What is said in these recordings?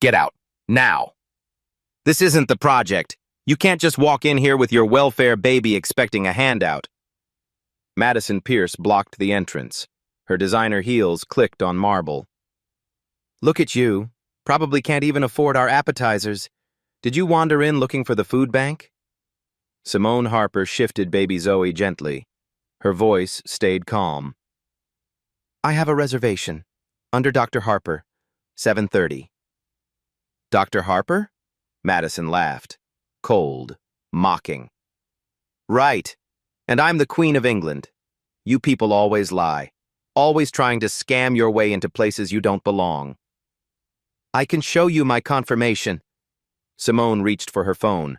Get out. Now. This isn't the project. You can't just walk in here with your welfare baby expecting a handout. Madison Pierce blocked the entrance. Her designer heels clicked on marble. Look at you. Probably can't even afford our appetizers. Did you wander in looking for the food bank? Simone Harper shifted baby Zoe gently. Her voice stayed calm. I have a reservation. Under Dr. Harper. 7:30. Dr. Harper? Madison laughed. Cold, mocking. Right. And I'm the Queen of England. You people always lie. Always trying to scam your way into places you don't belong. I can show you my confirmation. Simone reached for her phone.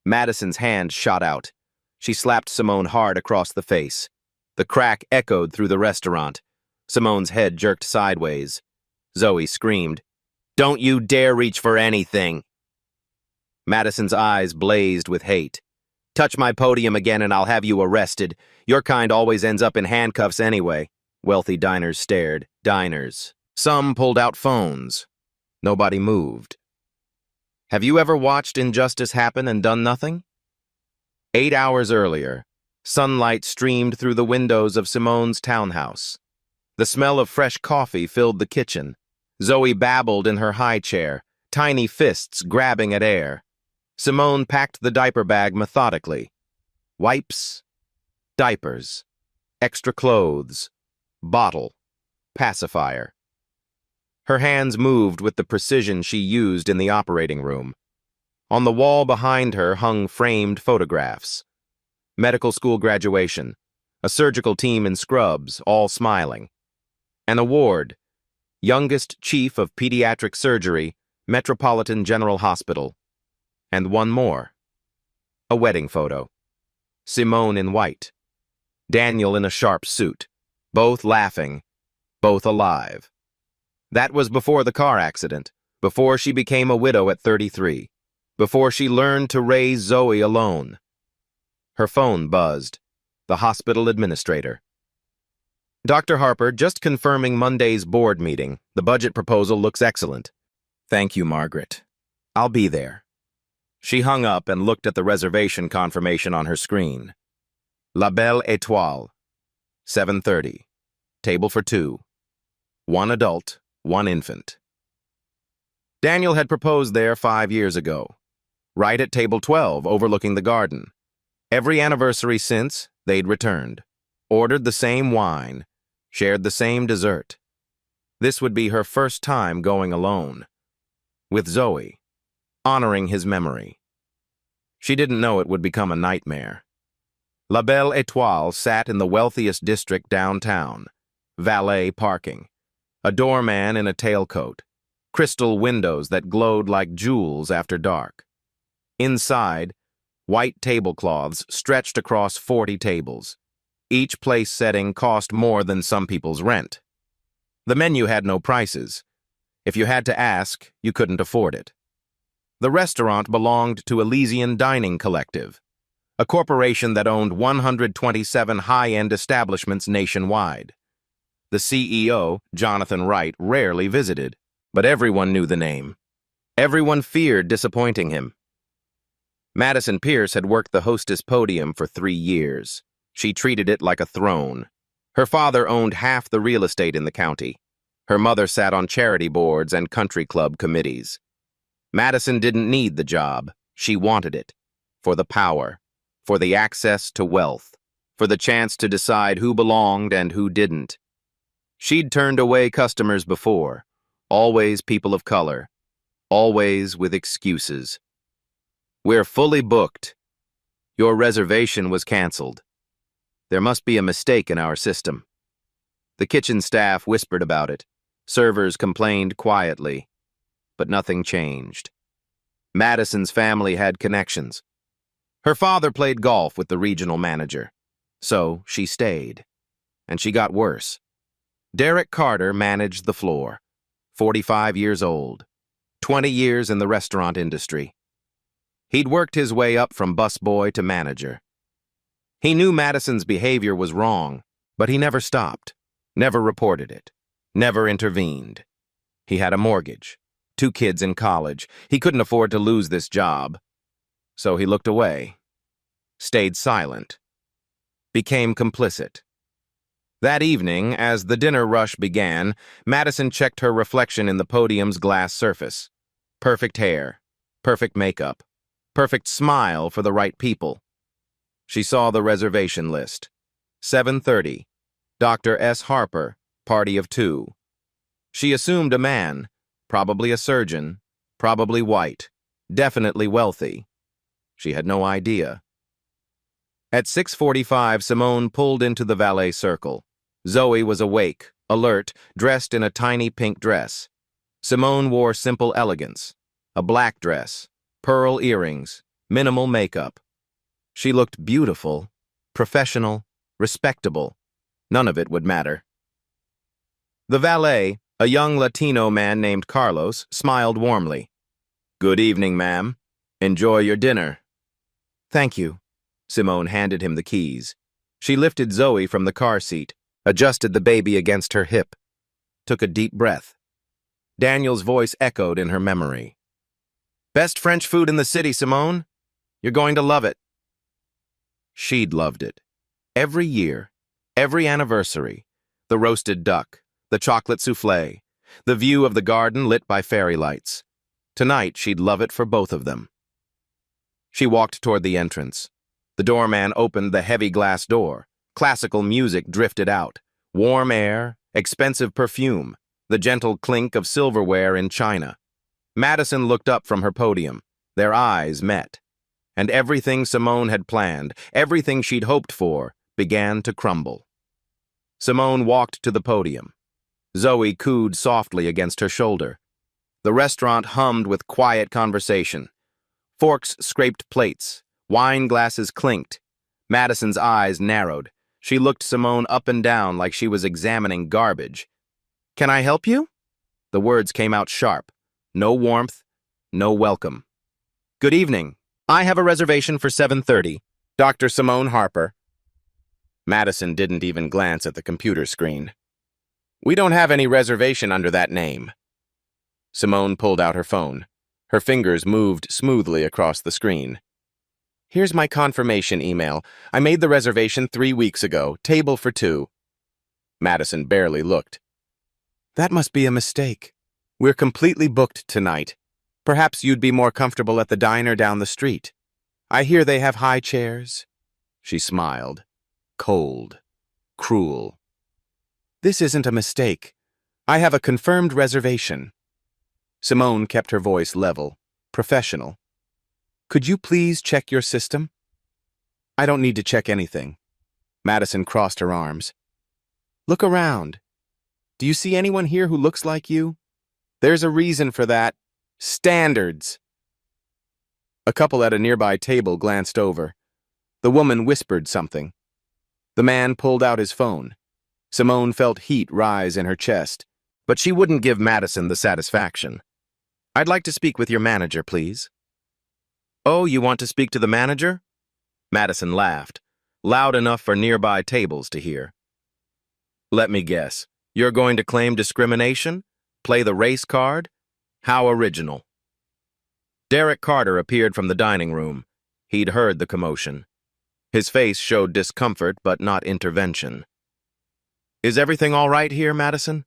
Madison's hand shot out. She slapped Simone hard across the face. The crack echoed through the restaurant. Simone's head jerked sideways. Zoe screamed, "Don't you dare reach for anything!" Madison's eyes blazed with hate. Touch my podium again and I'll have you arrested. Your kind always ends up in handcuffs anyway. Wealthy diners stared. Diners. Some pulled out phones. Nobody moved. Have you ever watched injustice happen and done nothing? 8 hours earlier, sunlight streamed through the windows of Simone's townhouse. The smell of fresh coffee filled the kitchen. Zoe babbled in her high chair, tiny fists grabbing at air. Simone packed the diaper bag methodically. Wipes, diapers, extra clothes, bottle, pacifier. Her hands moved with the precision she used in the operating room. On the wall behind her hung framed photographs. Medical school graduation, a surgical team in scrubs, all smiling. An award, youngest chief of pediatric surgery, Metropolitan General Hospital. And one more. A wedding photo. Simone in white. Daniel in a sharp suit. Both laughing. Both alive. That was before the car accident. Before she became a widow at 33. Before she learned to raise Zoe alone. Her phone buzzed. The hospital administrator. Dr. Harper, just confirming Monday's board meeting. The budget proposal looks excellent. Thank you, Margaret. I'll be there. She hung up and looked at the reservation confirmation on her screen. La Belle Étoile. 7:30. Table for 2. 1 adult, 1 infant. Daniel had proposed there 5 years ago. Right at table 12, overlooking the garden. Every anniversary since, they'd returned. Ordered the same wine. Shared the same dessert. This would be her first time going alone. With Zoe. Honoring his memory. She didn't know it would become a nightmare. La Belle Étoile sat in the wealthiest district downtown. Valet parking. A doorman in a tailcoat. Crystal windows that glowed like jewels after dark. Inside, white tablecloths stretched across 40 tables. Each place setting cost more than some people's rent. The menu had no prices. If you had to ask, you couldn't afford it. The restaurant belonged to Elysian Dining Collective, a corporation that owned 127 high-end establishments nationwide. The CEO, Jonathan Wright, rarely visited, but everyone knew the name. Everyone feared disappointing him. Madison Pierce had worked the Hostess podium for 3 years. She treated it like a throne. Her father owned half the real estate in the county. Her mother sat on charity boards and country club committees. Madison didn't need the job. She wanted it. For the power. For the access to wealth. For the chance to decide who belonged and who didn't. She'd turned away customers before. Always people of color. Always with excuses. We're fully booked. Your reservation was canceled. There must be a mistake in our system. The kitchen staff whispered about it. Servers complained quietly. But nothing changed. Madison's family had connections. Her father played golf with the regional manager. So she stayed. And she got worse. Derek Carter managed the floor. 45 years old. 20 years in the restaurant industry. He'd worked his way up from busboy to manager. He knew Madison's behavior was wrong, but he never stopped, never reported it, never intervened. He had a mortgage, 2 kids in college. He couldn't afford to lose this job. So he looked away, stayed silent, became complicit. That evening, as the dinner rush began, Madison checked her reflection in the podium's glass surface. Perfect hair, perfect makeup, perfect smile for the right people. She saw the reservation list. 7:30, Dr. S. Harper, party of 2. She assumed a man, probably a surgeon, probably white, definitely wealthy. She had no idea. At 6:45, Simone pulled into the valet circle. Zoe was awake, alert, dressed in a tiny pink dress. Simone wore simple elegance, a black dress, pearl earrings, minimal makeup. She looked beautiful, professional, respectable. None of it would matter. The valet, a young Latino man named Carlos, smiled warmly. "Good evening, ma'am. Enjoy your dinner." "Thank you." Simone handed him the keys. She lifted Zoe from the car seat, adjusted the baby against her hip, took a deep breath. Daniel's voice echoed in her memory. "Best French food in the city, Simone. You're going to love it." She'd loved it. Every year, every anniversary, the roasted duck, the chocolate souffle, the view of the garden lit by fairy lights. Tonight, she'd love it for both of them. She walked toward the entrance. The doorman opened the heavy glass door. Classical music drifted out. Warm air, expensive perfume, the gentle clink of silverware in china. Madison looked up from her podium. Their eyes met. And everything Simone had planned, everything she'd hoped for, began to crumble. Simone walked to the podium. Zoe cooed softly against her shoulder. The restaurant hummed with quiet conversation. Forks scraped plates. Wine glasses clinked. Madison's eyes narrowed. She looked Simone up and down like she was examining garbage. "Can I help you?" The words came out sharp. No warmth, no welcome. "Good evening. I have a reservation for 7:30. Dr. Simone Harper." Madison didn't even glance at the computer screen. "We don't have any reservation under that name." Simone pulled out her phone. Her fingers moved smoothly across the screen. "Here's my confirmation email. I made the reservation 3 weeks ago. Table for 2. Madison barely looked. "That must be a mistake. We're completely booked tonight. Perhaps you'd be more comfortable at the diner down the street. I hear they have high chairs." She smiled. Cold. Cruel. "This isn't a mistake. I have a confirmed reservation." Simone kept her voice level, professional. "Could you please check your system?" "I don't need to check anything." Madison crossed her arms. "Look around. Do you see anyone here who looks like you? There's a reason for that. Standards." A couple at a nearby table glanced over. The woman whispered something. The man pulled out his phone. Simone felt heat rise in her chest, but she wouldn't give Madison the satisfaction. "I'd like to speak with your manager, please." "Oh, you want to speak to the manager?" Madison laughed, loud enough for nearby tables to hear. "Let me guess. You're going to claim discrimination? Play the race card? How original." Derek Carter appeared from the dining room. He'd heard the commotion. His face showed discomfort, but not intervention. "Is everything all right here, Madison?"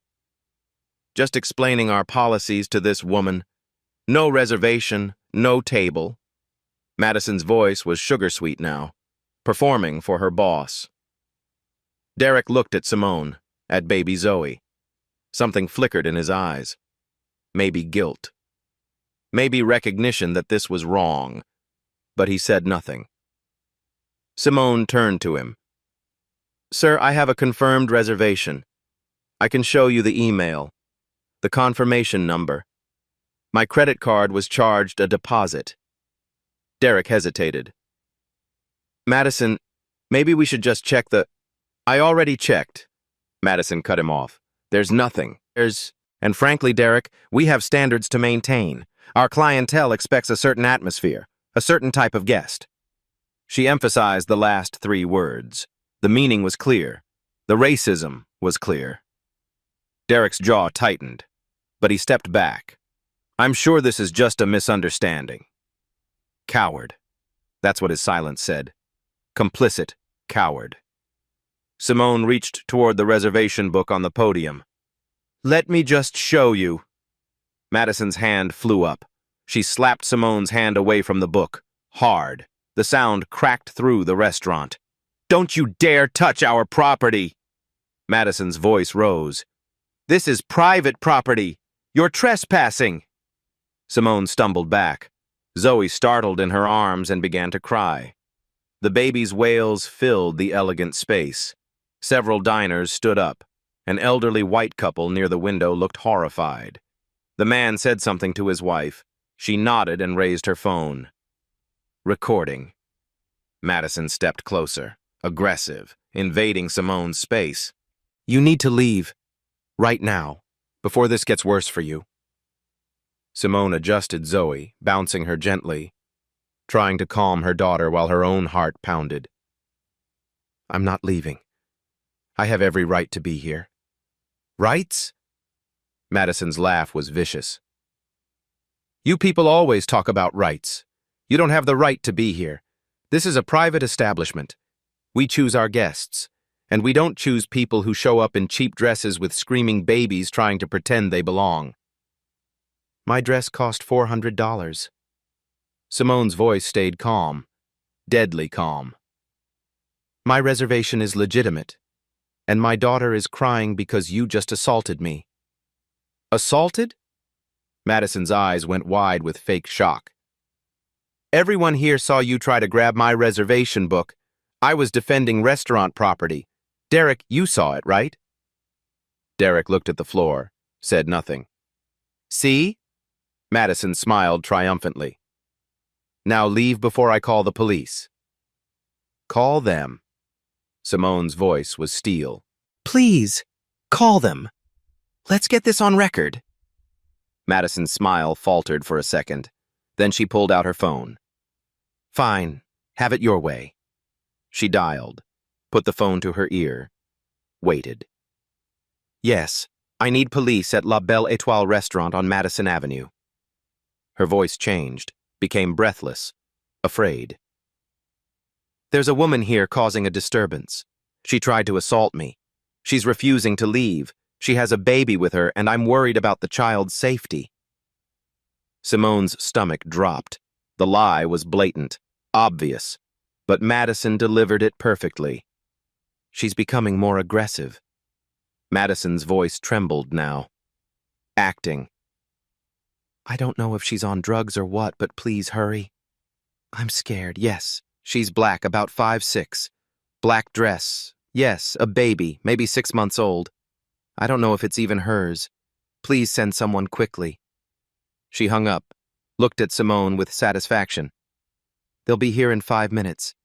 "Just explaining our policies to this woman. No reservation, no table." Madison's voice was sugar-sweet now, performing for her boss. Derek looked at Simone, at baby Zoe. Something flickered in his eyes. Maybe guilt. Maybe recognition that this was wrong. But he said nothing. Simone turned to him. "Sir, I have a confirmed reservation. I can show you the email, the confirmation number. My credit card was charged a deposit." Derek hesitated. "Madison, maybe we should just check the—" "I already checked." Madison cut him off. "There's nothing. And frankly, Derek, we have standards to maintain. Our clientele expects a certain atmosphere, a certain type of guest." She emphasized the last 3 words. The meaning was clear. The racism was clear. Derek's jaw tightened, but he stepped back. I'm sure this is just a misunderstanding. Coward. That's what his silence said. Complicit, coward. Simone reached toward the reservation book on the podium. Let me just show you. Madison's hand flew up. She slapped Simone's hand away from the book. Hard. The sound cracked through the restaurant. Don't you dare touch our property! Madison's voice rose. This is private property. You're trespassing. Simone stumbled back. Zoe startled in her arms and began to cry. The baby's wails filled the elegant space. Several diners stood up. An elderly white couple near the window looked horrified. The man said something to his wife. She nodded and raised her phone. Recording. Madison stepped closer, aggressive, invading Simone's space. You need to leave. Right now, before this gets worse for you. Simone adjusted Zoe, bouncing her gently, trying to calm her daughter while her own heart pounded. I'm not leaving. I have every right to be here. Rights? Madison's laugh was vicious. You people always talk about rights. You don't have the right to be here. This is a private establishment. We choose our guests, and we don't choose people who show up in cheap dresses with screaming babies trying to pretend they belong. My dress cost $400. Simone's voice stayed calm, deadly calm. My reservation is legitimate, and my daughter is crying because you just assaulted me. Assaulted? Madison's eyes went wide with fake shock. Everyone here saw you try to grab my reservation book. I was defending restaurant property. Derek, you saw it, right? Derek looked at the floor, said nothing. See? Madison smiled triumphantly. Now leave before I call the police. Call them. Simone's voice was steel. Please, call them. Let's get this on record. Madison's smile faltered for a second. Then she pulled out her phone. Fine, have it your way. She dialed, put the phone to her ear, waited. Yes, I need police at La Belle Étoile restaurant on Madison Avenue. Her voice changed, became breathless, afraid. There's a woman here causing a disturbance. She tried to assault me. She's refusing to leave. She has a baby with her, and I'm worried about the child's safety. Simone's stomach dropped. The lie was blatant, obvious, but Madison delivered it perfectly. She's becoming more aggressive. Madison's voice trembled now. Acting. I don't know if she's on drugs or what, but please hurry. I'm scared, yes. She's black, about 5'6". Black dress. Yes, a baby, maybe 6 months old. I don't know if it's even hers. Please send someone quickly. She hung up, looked at Simone with satisfaction. They'll be here in 5 minutes.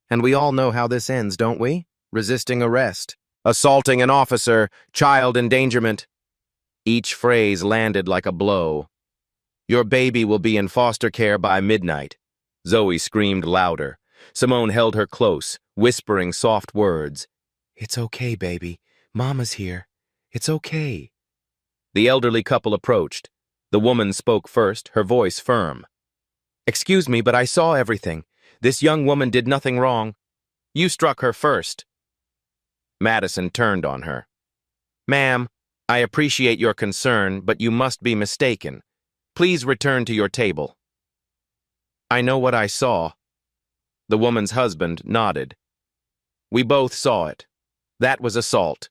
And we all know how this ends, don't we? Resisting arrest, assaulting an officer, child endangerment. Each phrase landed like a blow. Your baby will be in foster care by midnight. Zoe screamed louder. Simone held her close, whispering soft words. It's okay, baby. Mama's here. It's okay. The elderly couple approached. The woman spoke first, her voice firm. Excuse me, but I saw everything. This young woman did nothing wrong. You struck her first. Madison turned on her. Ma'am, I appreciate your concern, but you must be mistaken. Please return to your table. I know what I saw. The woman's husband nodded. We both saw it. That was assault.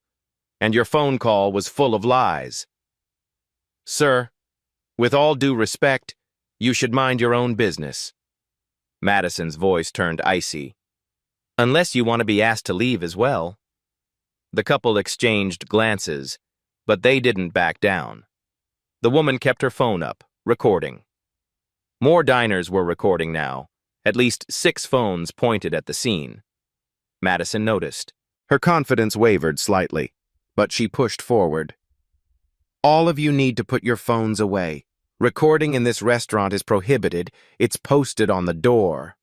And your phone call was full of lies. Sir, with all due respect, you should mind your own business. Madison's voice turned icy. Unless you want to be asked to leave as well. The couple exchanged glances, but they didn't back down. The woman kept her phone up, recording. More diners were recording now, at least 6 phones pointed at the scene. Madison noticed. Her confidence wavered slightly, but she pushed forward. All of you need to put your phones away. Recording in this restaurant is prohibited. It's posted on the door.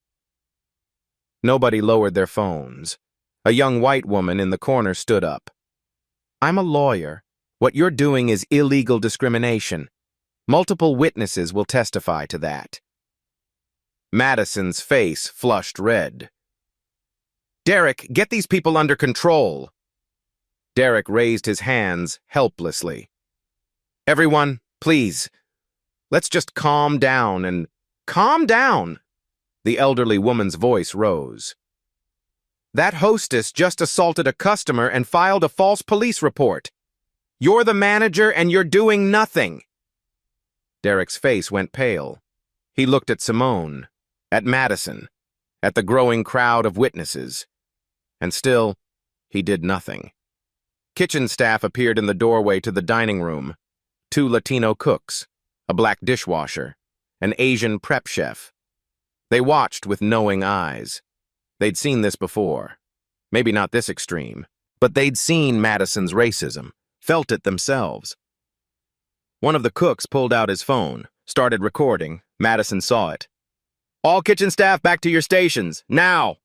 Nobody lowered their phones. A young white woman in the corner stood up. I'm a lawyer. What you're doing is illegal discrimination. Multiple witnesses will testify to that. Madison's face flushed red. Derek, get these people under control. Derek raised his hands helplessly. Everyone, please, let's just calm down and calm down. The elderly woman's voice rose. That hostess just assaulted a customer and filed a false police report. You're the manager and you're doing nothing. Derek's face went pale. He looked at Simone, at Madison, at the growing crowd of witnesses. And still, he did nothing. Kitchen staff appeared in the doorway to the dining room. 2 Latino cooks, a black dishwasher, an Asian prep chef. They watched with knowing eyes. They'd seen this before. Maybe not this extreme, but they'd seen Madison's racism, felt it themselves. One of the cooks pulled out his phone, started recording. Madison saw it. All kitchen staff back to your stations, now!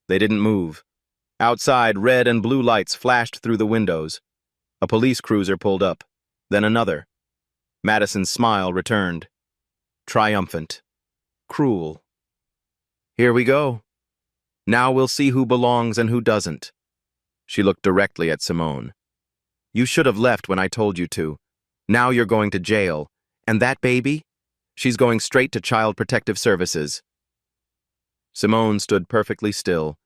They didn't move. Outside, red and blue lights flashed through the windows. A police cruiser pulled up, then another. Madison's smile returned. Triumphant. Cruel. Here we go. Now we'll see who belongs and who doesn't. She looked directly at Simone. You should have left when I told you to. Now you're going to jail. And that baby? She's going straight to Child Protective Services. Simone stood perfectly still.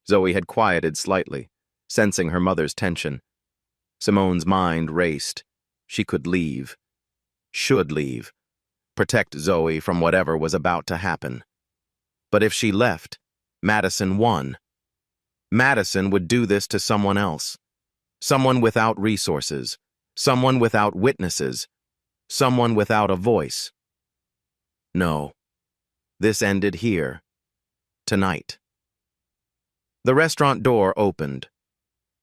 Zoe had quieted slightly, sensing her mother's tension. Simone's mind raced. She could leave. Should leave. Protect Zoe from whatever was about to happen. But if she left, Madison won. Madison would do this to someone else. Someone without resources. Someone without witnesses. Someone without a voice. No. This ended here. Tonight. The restaurant door opened.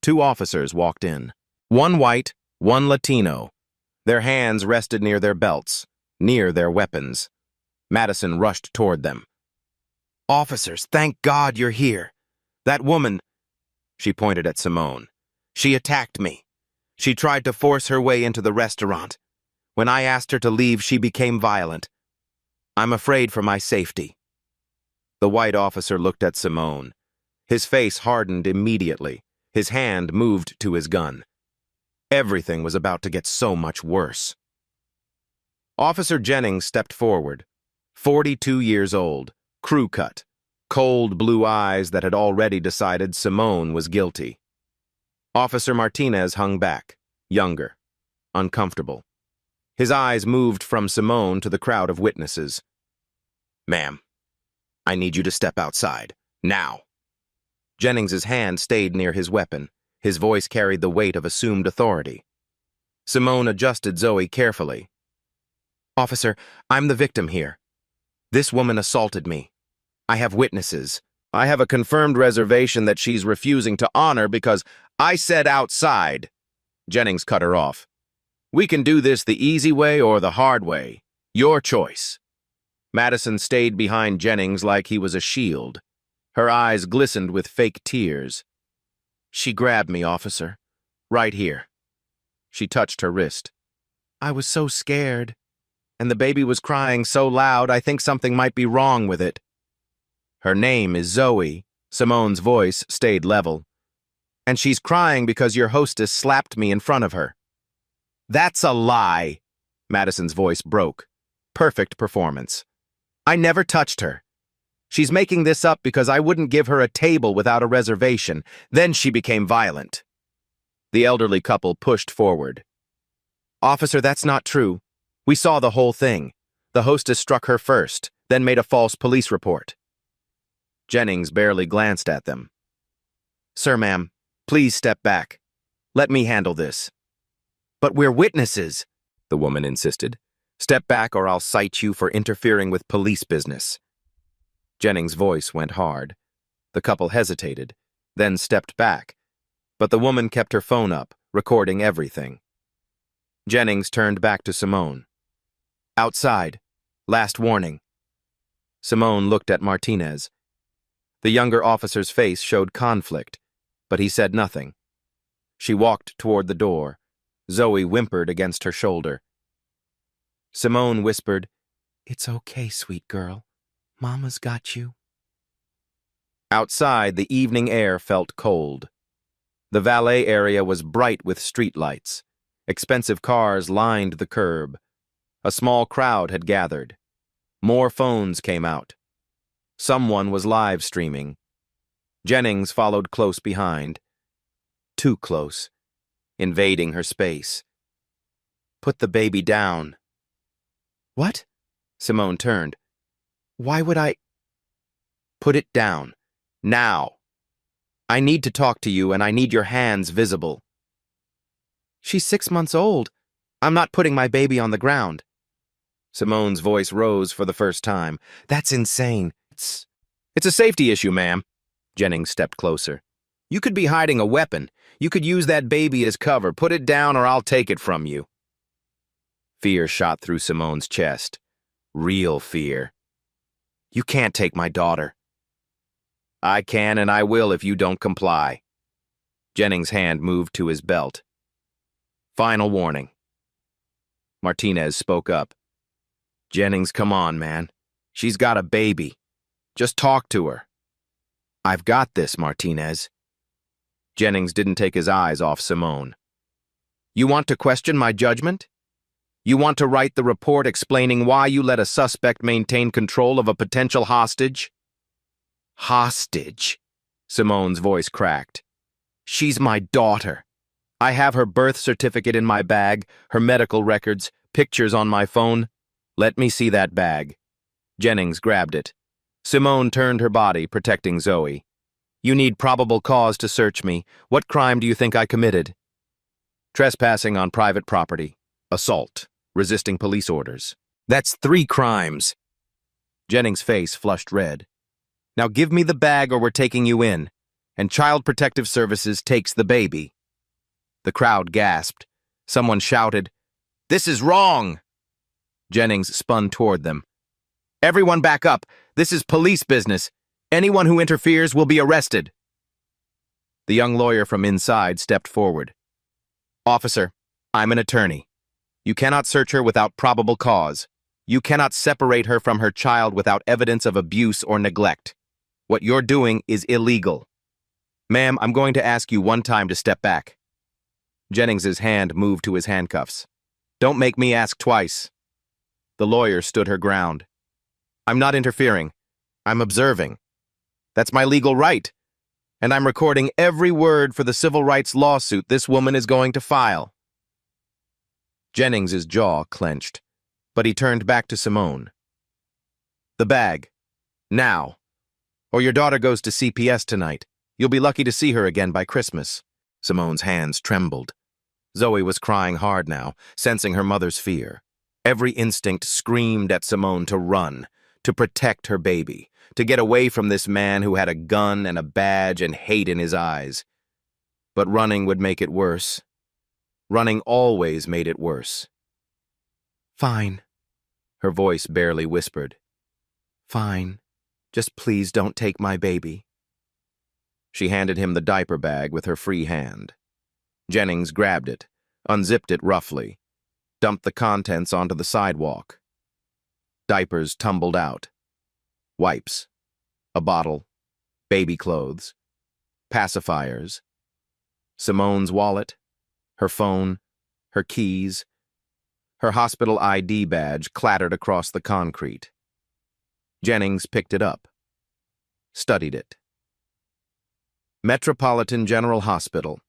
2 officers walked in. 1 white, 1 Latino. Their hands rested near their belts, near their weapons. Madison rushed toward them. Officers, thank God you're here. That woman, she pointed at Simone. She attacked me. She tried to force her way into the restaurant. When I asked her to leave, she became violent. I'm afraid for my safety. The white officer looked at Simone. His face hardened immediately. His hand moved to his gun. Everything was about to get so much worse. Officer Jennings stepped forward. 42 years old, crew cut, cold blue eyes that had already decided Simone was guilty. Officer Martinez hung back, younger, uncomfortable. His eyes moved from Simone to the crowd of witnesses. Ma'am, I need you to step outside, now. Jennings's hand stayed near his weapon. His voice carried the weight of assumed authority. Simone adjusted Zoe carefully. Officer, I'm the victim here. This woman assaulted me. I have witnesses. I have a confirmed reservation that she's refusing to honor because I said outside. Jennings cut her off. We can do this the easy way or the hard way. Your choice. Madison stayed behind Jennings like he was a shield. Her eyes glistened with fake tears. She grabbed me, officer. Right here. She touched her wrist. I was so scared. And the baby was crying so loud I think something might be wrong with it. Her name is Zoe. Simone's voice stayed level. And she's crying because your hostess slapped me in front of her. That's a lie. Madison's voice broke. Perfect performance. I never touched her. She's making this up because I wouldn't give her a table without a reservation. Then she became violent. The elderly couple pushed forward. Officer, that's not true. We saw the whole thing. The hostess struck her first, then made a false police report. Jennings barely glanced at them. Sir, ma'am, please step back. Let me handle this. But we're witnesses, the woman insisted. Step back or I'll cite you for interfering with police business. Jennings' voice went hard. The couple hesitated, then stepped back. But the woman kept her phone up, recording everything. Jennings turned back to Simone. Outside. Last warning. Simone looked at Martinez. The younger officer's face showed conflict, but he said nothing. She walked toward the door. Zoe whimpered against her shoulder. Simone whispered, "It's okay, sweet girl. Mama's got you." Outside, the evening air felt cold. The valet area was bright with streetlights. Expensive cars lined the curb. A small crowd had gathered. More phones came out. Someone was live streaming. Jennings followed close behind. Too close, invading her space. "Put the baby down." "What?" Simone turned. "Why would I—" "Put it down. Now. I need to talk to you, and I need your hands visible." "She's 6 months old. I'm not putting my baby on the ground." Simone's voice rose for the first time. "That's insane. It's a safety issue, ma'am." Jennings stepped closer. "You could be hiding a weapon. You could use that baby as cover. Put it down or I'll take it from you." Fear shot through Simone's chest. Real fear. "You can't take my daughter." "I can and I will if you don't comply." Jennings' hand moved to his belt. "Final warning." Martinez spoke up. "Jennings, come on, man. She's got a baby. Just talk to her." "I've got this, Martinez." Jennings didn't take his eyes off Simone. "You want to question my judgment? You want to write the report explaining why you let a suspect maintain control of a potential hostage?" "Hostage?" Simone's voice cracked. "She's my daughter. I have her birth certificate in my bag, her medical records, pictures on my phone. Let me see that bag." Jennings grabbed it. Simone turned her body, protecting Zoe. "You need probable cause to search me. What crime do you think I committed?" "Trespassing on private property, assault, resisting police orders. That's 3 crimes." Jennings' face flushed red. "Now give me the bag or we're taking you in, and Child Protective Services takes the baby." The crowd gasped. Someone shouted, "This is wrong!" Jennings spun toward them. "Everyone back up. This is police business. Anyone who interferes will be arrested." The young lawyer from inside stepped forward. "Officer, I'm an attorney. You cannot search her without probable cause. You cannot separate her from her child without evidence of abuse or neglect. What you're doing is illegal. Ma'am, I'm going to ask you one time to step back." Jennings's hand moved to his handcuffs. "Don't make me ask twice." The lawyer stood her ground. "I'm not interfering. I'm observing. That's my legal right. And I'm recording every word for the civil rights lawsuit this woman is going to file." Jennings's jaw clenched, but he turned back to Simone. "The bag. Now. Or your daughter goes to CPS tonight. You'll be lucky to see her again by Christmas." Simone's hands trembled. Zoe was crying hard now, sensing her mother's fear. Every instinct screamed at Simone to run, to protect her baby, to get away from this man who had a gun and a badge and hate in his eyes. But running would make it worse. Running always made it worse. "Fine," her voice barely whispered. "Fine. Just please don't take my baby." She handed him the diaper bag with her free hand. Jennings grabbed it, unzipped it roughly, dumped the contents onto the sidewalk. Diapers tumbled out. Wipes. A bottle. Baby clothes. Pacifiers. Simone's wallet. Her phone. Her keys. Her hospital ID badge clattered across the concrete. Jennings picked it up. Studied it. Metropolitan General Hospital.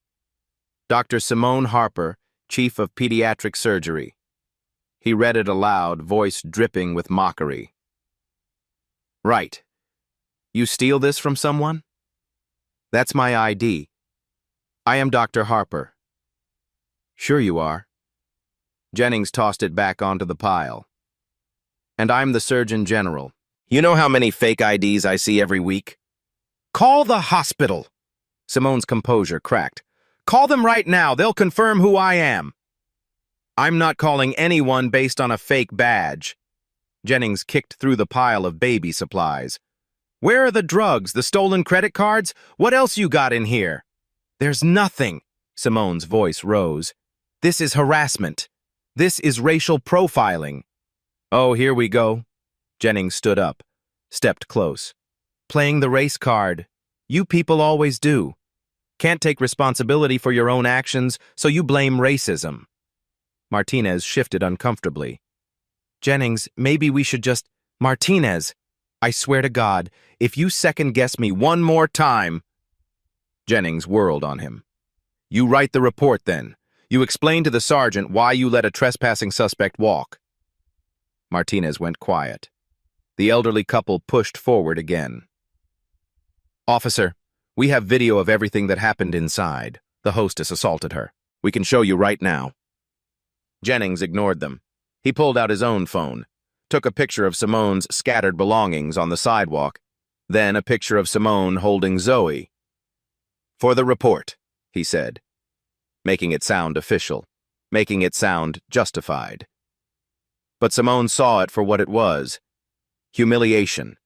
Dr. Simone Harper, Chief of Pediatric Surgery. He read it aloud, voice dripping with mockery. "Right. You steal this from someone? That's my ID. I am Dr. Harper." "Sure you are." Jennings tossed it back onto the pile. "And I'm the Surgeon General. You know how many fake IDs I see every week?" "Call the hospital!" Simone's composure cracked. "Call them right now. They'll confirm who I am." "I'm not calling anyone based on a fake badge." Jennings kicked through the pile of baby supplies. "Where are the drugs, the stolen credit cards? What else you got in here?" "There's nothing." Simone's voice rose. "This is harassment. This is racial profiling." Oh, here we go. Jennings stood up, stepped close. Playing the race card. You people always do. Can't take responsibility for your own actions, so you blame racism. Martinez shifted uncomfortably. Jennings, maybe we should just… Martinez, I swear to God, if you second-guess me one more time… Jennings whirled on him. You write the report, then. You explain to the sergeant why you let a trespassing suspect walk. Martinez went quiet. The elderly couple pushed forward again. Officer, we have video of everything that happened inside. The hostess assaulted her. We can show you right now. Jennings ignored them. He pulled out his own phone, took a picture of Simone's scattered belongings on the sidewalk, then a picture of Simone holding Zoe. For the report, he said, making it sound official, making it sound justified. But Simone saw it for what it was: humiliation,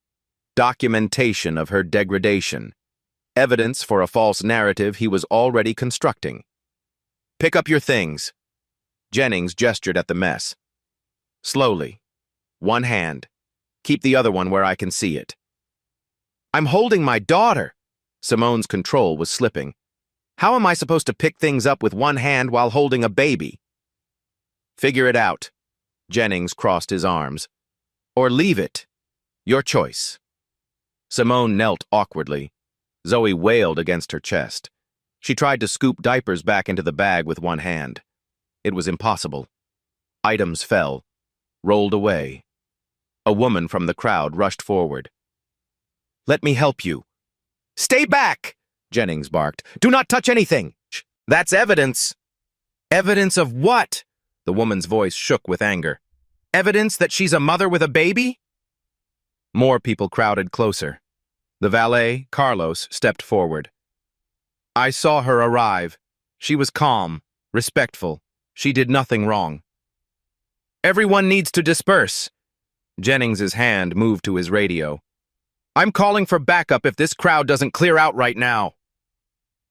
documentation of her degradation, evidence for a false narrative he was already constructing. Pick up your things. Jennings gestured at the mess. Slowly. One hand. Keep the other one where I can see it. I'm holding my daughter. Simone's control was slipping. How am I supposed to pick things up with one hand while holding a baby? Figure it out. Jennings crossed his arms. Or leave it. Your choice. Simone knelt awkwardly. Zoe wailed against her chest. She tried to scoop diapers back into the bag with one hand. It was impossible. Items fell, rolled away. A woman from the crowd rushed forward. Let me help you. Stay back, Jennings barked. Do not touch anything. That's evidence. Evidence of what? The woman's voice shook with anger. Evidence that she's a mother with a baby? More people crowded closer. The valet, Carlos, stepped forward. I saw her arrive. She was calm, respectful. She did nothing wrong. Everyone needs to disperse. Jennings's hand moved to his radio. I'm calling for backup if this crowd doesn't clear out right now.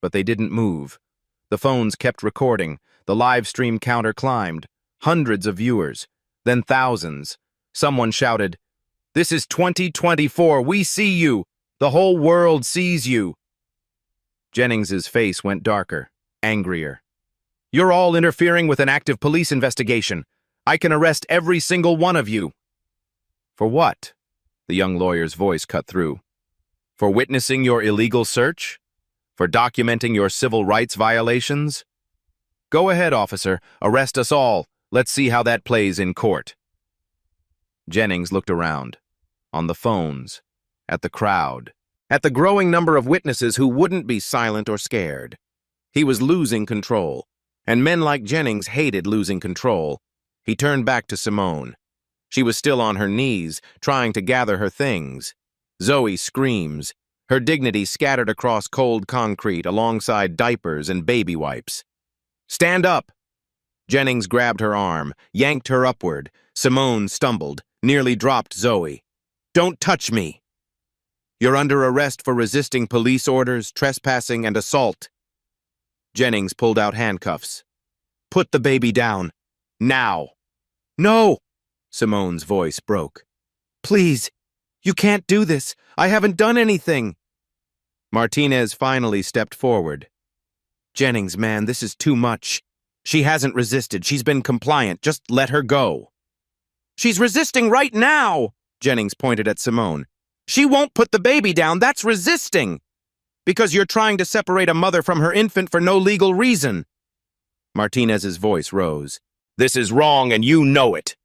But they didn't move. The phones kept recording. The live stream counter climbed. Hundreds of viewers, then thousands. Someone shouted, This is 2024. We see you. The whole world sees you. Jennings's face went darker, angrier. You're all interfering with an active police investigation. I can arrest every single one of you. For what? The young lawyer's voice cut through. For witnessing your illegal search? For documenting your civil rights violations? Go ahead, officer. Arrest us all. Let's see how that plays in court. Jennings looked around. On the phones. At the crowd. At the growing number of witnesses who wouldn't be silent or scared. He was losing control. And men like Jennings hated losing control. He turned back to Simone. She was still on her knees, trying to gather her things. Zoe screams, her dignity scattered across cold concrete alongside diapers and baby wipes. Stand up! Jennings grabbed her arm, yanked her upward. Simone stumbled, nearly dropped Zoe. Don't touch me! You're under arrest for resisting police orders, trespassing, and assault. Jennings pulled out handcuffs. Put the baby down. Now. No! Simone's voice broke. Please, you can't do this. I haven't done anything. Martinez finally stepped forward. Jennings, man, this is too much. She hasn't resisted. She's been compliant. Just let her go. She's resisting right now, Jennings pointed at Simone. She won't put the baby down. That's resisting. Because you're trying to separate a mother from her infant for no legal reason. Martinez's voice rose. This is wrong and you know it.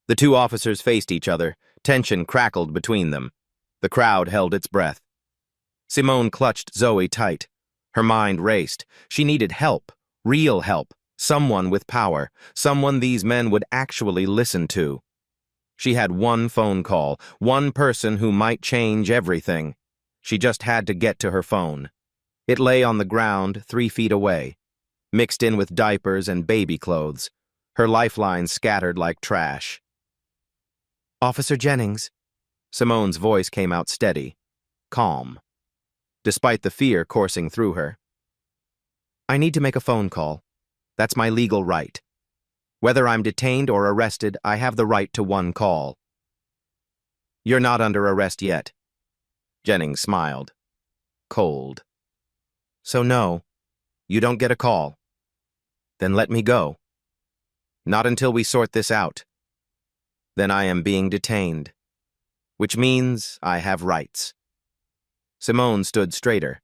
The two officers faced each other. Tension crackled between them. The crowd held its breath. Simone clutched Zoe tight. Her mind raced. She needed help. Real help. Someone with power. Someone these men would actually listen to. She had one phone call. One person who might change everything. She just had to get to her phone. It lay on the ground 3 feet away, mixed in with diapers and baby clothes, her lifeline scattered like trash. Officer Jennings. Simone's voice came out steady, calm, despite the fear coursing through her. I need to make a phone call. That's my legal right. Whether I'm detained or arrested, I have the right to one call. You're not under arrest yet. Jennings smiled. Cold. So no, you don't get a call. Then let me go. Not until we sort this out. Then I am being detained, which means I have rights. Simone stood straighter.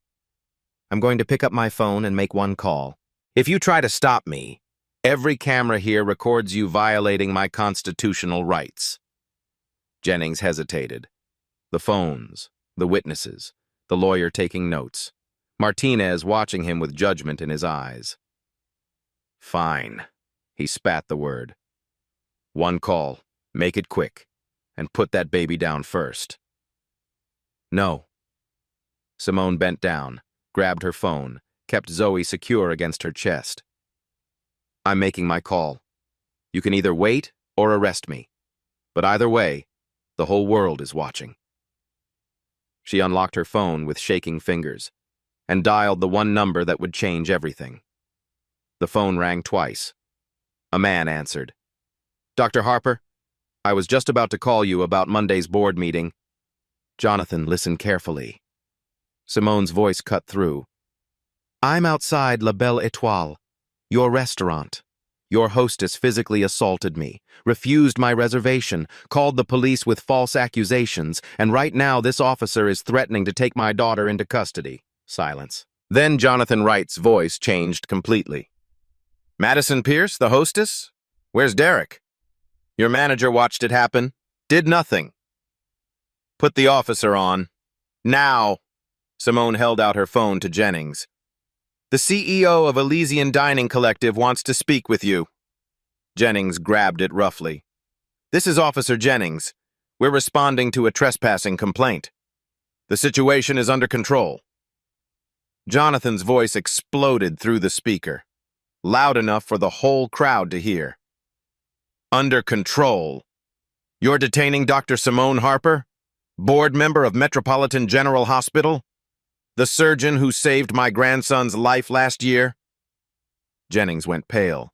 I'm going to pick up my phone and make one call. If you try to stop me, every camera here records you violating my constitutional rights. Jennings hesitated. The phones, the witnesses, the lawyer taking notes. Martinez watching him with judgment in his eyes. Fine. He spat the word. One call. Make it quick. And put that baby down first. No. Simone bent down, grabbed her phone, kept Zoe secure against her chest. I'm making my call. You can either wait or arrest me. But either way, the whole world is watching. She unlocked her phone with shaking fingers and dialed the one number that would change everything. The phone rang twice. A man answered. Dr. Harper, I was just about to call you about Monday's board meeting. Jonathan listened carefully. Simone's voice cut through. I'm outside La Belle Étoile, your restaurant. Your hostess physically assaulted me, refused my reservation, called the police with false accusations, and right now this officer is threatening to take my daughter into custody. Silence. Then Jonathan Wright's voice changed completely. Madison Pierce, the hostess? Where's Derek? Your manager watched it happen. Did nothing. Put the officer on. Now. Simone held out her phone to Jennings. The CEO of Elysian Dining Collective wants to speak with you. Jennings grabbed it roughly. This is Officer Jennings. We're responding to a trespassing complaint. The situation is under control. Jonathan's voice exploded through the speaker, loud enough for the whole crowd to hear. Under control. You're detaining Dr. Simone Harper, board member of Metropolitan General Hospital? The surgeon who saved my grandson's life last year? Jennings went pale.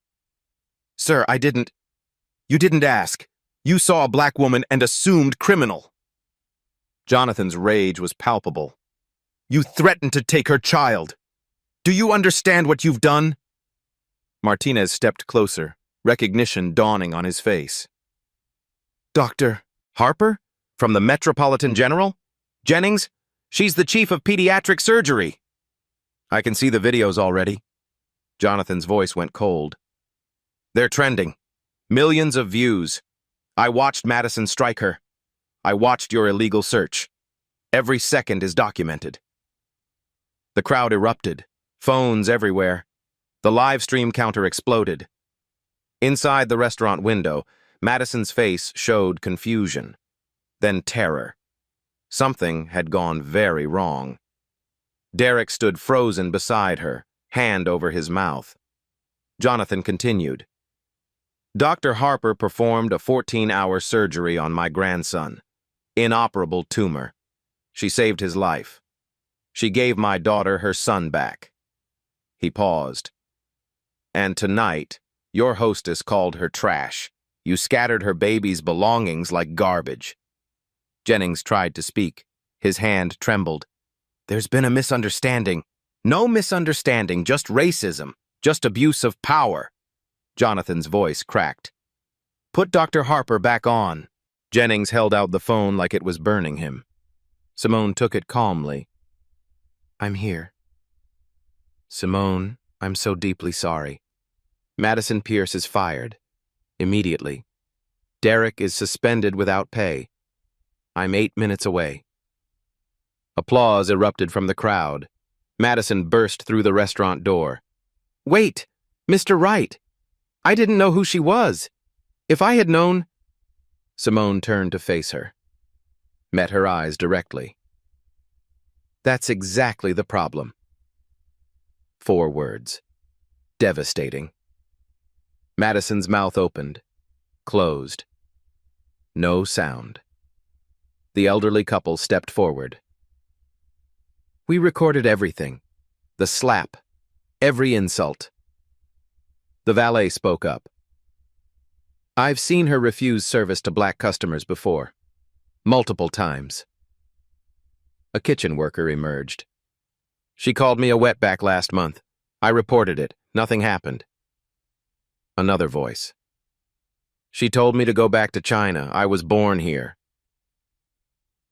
Sir, You didn't ask. You saw a black woman and assumed criminal. Jonathan's rage was palpable. You threatened to take her child. Do you understand what you've done? Martinez stepped closer, recognition dawning on his face. Dr. Harper? From the Metropolitan General? Jennings? She's the chief of pediatric surgery. I can see the videos already. Jonathan's voice went cold. They're trending. Millions of views. I watched Madison strike her. I watched your illegal search. Every second is documented. The crowd erupted. Phones everywhere. The live stream counter exploded. Inside the restaurant window, Madison's face showed confusion, then terror. Something had gone very wrong. Derek stood frozen beside her, hand over his mouth. Jonathan continued. Dr. Harper performed a 14-hour surgery on my grandson. Inoperable tumor. She saved his life. She gave my daughter her son back. He paused. And tonight, your hostess called her trash. You scattered her baby's belongings like garbage. Jennings tried to speak. His hand trembled. There's been a misunderstanding. No misunderstanding, just racism, just abuse of power. Jonathan's voice cracked. Put Dr. Harper back on. Jennings held out the phone like it was burning him. Simone took it calmly. I'm here. Simone, I'm so deeply sorry. Madison Pierce is fired. Immediately. Derek is suspended without pay. I'm 8 minutes away. Applause erupted from the crowd. Madison burst through the restaurant door. Wait, Mr. Wright. I didn't know who she was. If I had known... Simone turned to face her. Met her eyes directly. That's exactly the problem. 4 words. Devastating. Madison's mouth opened, closed. No sound. The elderly couple stepped forward. We recorded everything. The slap. Every insult. The valet spoke up. I've seen her refuse service to black customers before. Multiple times. A kitchen worker emerged. She called me a wetback last month. I reported it. Nothing happened. Another voice. She told me to go back to China. I was born here.